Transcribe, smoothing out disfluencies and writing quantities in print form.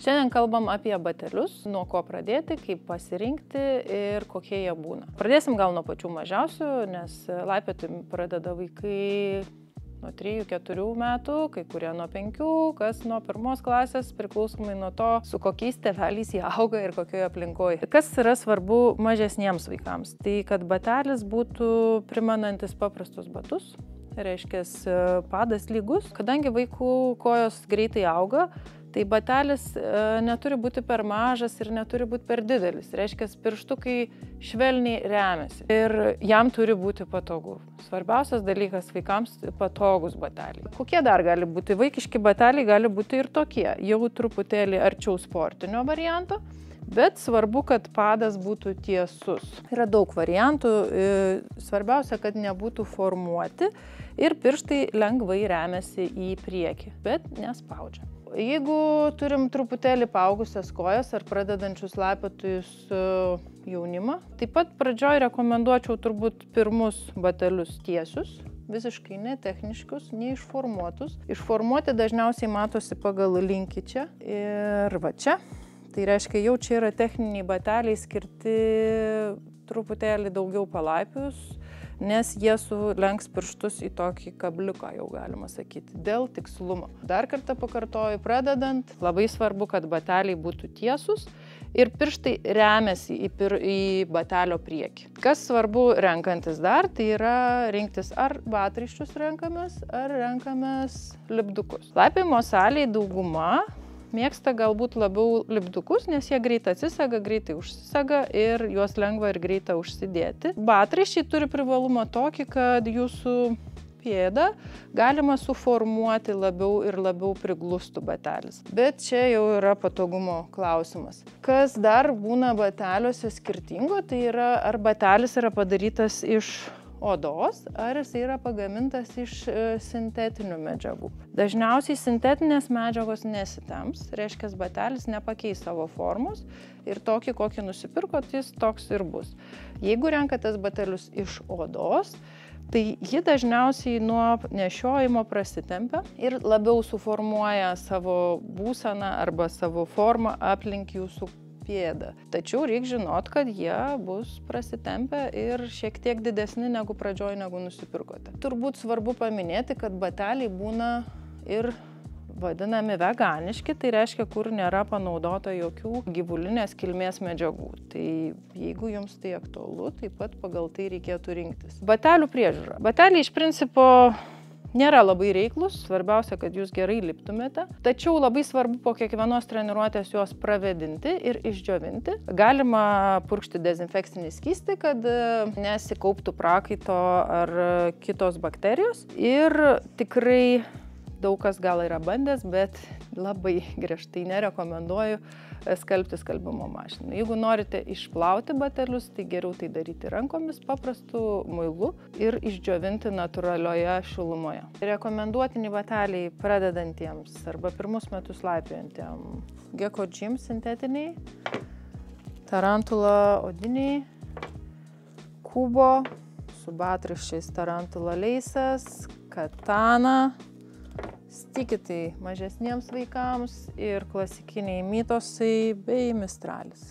Šiandien kalbam apie batelius, nuo ko pradėti, kaip pasirinkti ir kokie jie būna. Pradėsim gal nuo pačių mažiausių, nes laipioti pradeda vaikai nuo 3-4 metų, kai kurie nuo 5, kas nuo 1 klasės, priklausomai nuo to, su kokiais tėveliais jie auga ir kokioje aplinkoje. Kas yra svarbu mažesniems vaikams? Tai kad batelis būtų primenantis paprastus batus, reiškia padas lygus. Kadangi vaikų kojos greitai auga, tai batelis neturi būti per mažas ir neturi būti per didelis. Reiškia, pirštukai švelniai remiasi ir jam turi būti patogu. Svarbiausias dalykas vaikams – patogus bateliai. Kokie dar gali būti? Vaikiški bateliai gali būti ir tokie, jau truputėlį arčiau sportinio varianto, bet svarbu, kad padas būtų tiesus. Yra daug variantų, svarbiausia, kad nebūtų formuoti ir pirštai lengvai remiasi į priekį, bet nespaudžia. Jeigu turim truputėlį paaugusias kojas ar pradedančius laipiojus jaunimą, taip pat pradžioj rekomenduočiau turbūt pirmus batelius tiesius, visiškai netechniškus, neišformuotus. Išformuoti dažniausiai matosi pagal linkį čia ir va čia. Tai reiškia, jau čia yra techniniai bateliai skirti truputėlį daugiau palaipius, nes jie sulenks pirštus į tokį kabliuką, jau galima sakyti, dėl tikslumo. Dar kartą pakartoju, pradedant, labai svarbu, kad bateliai būtų tiesus ir pirštai remiasi į batelio priekį. Kas svarbu renkantis dar, tai yra rinktis ar batraiščius renkamės, ar renkamės lipdukus. Laipiojimo salėje dauguma mėgsta galbūt labiau lipdukus, nes jie greitai atsisega, greitai užsisega ir juos lengva ir greita užsidėti. Batraiščiai turi privalumą tokį, kad jūsų pėdą galima suformuoti labiau ir labiau priglustų batelis. Bet čia jau yra patogumo klausimas. Kas dar būna bateliuose skirtingo, tai yra ar batelis yra padarytas iš odos, ar jis yra pagamintas iš sintetinių medžiagų. Dažniausiai sintetinės medžiagos nesitemps, reiškia, batelis nepakeis savo formos ir tokį, kokį nusipirkot, jis toks ir bus. Jeigu renkatės batelius iš odos, tai ji dažniausiai nuo nešiojimo prasitempia ir labiau suformuoja savo būseną arba savo formą aplink jūsų pėdą. Tačiau reikia žinot, kad jie bus prasitempę ir šiek tiek didesni negu pradžioj, negu nusipirkote. Turbūt svarbu paminėti, kad bateliai būna ir vadinami veganiški, tai reiškia, kur nėra panaudota jokių gyvulinės kilmės medžiagų. Tai jeigu jums tai aktualu, taip pat pagal tai reikėtų rinktis. Batelių priežiūra. Bateliai iš principo nėra labai reiklus, svarbiausia, kad jūs gerai liptumėte. Tačiau labai svarbu po kiekvienos treniruotės juos pravedinti ir išdžiovinti. Galima purkšti dezinfekcinį skystį, kad nesikauptų prakaito ar kitos bakterijos. Ir tikrai daug kas gal yra bandęs, bet labai griežtai nerekomenduoju skalbti skalbimo mašiną. Jeigu norite išplauti batelius, tai geriau tai daryti rankomis, paprastu muilu ir išdžiovinti natūralioje šilumoje. Rekomenduotini bateliai pradedantiems arba pirmus metus laipiojantiems: Gecko Gym sintetiniai, Tarantula odiniai, Kubo su batraiščiais Tarantula Laces, Katana, Stikitai mažesniems vaikams ir klasikiniai Mytosai bei Mistralis.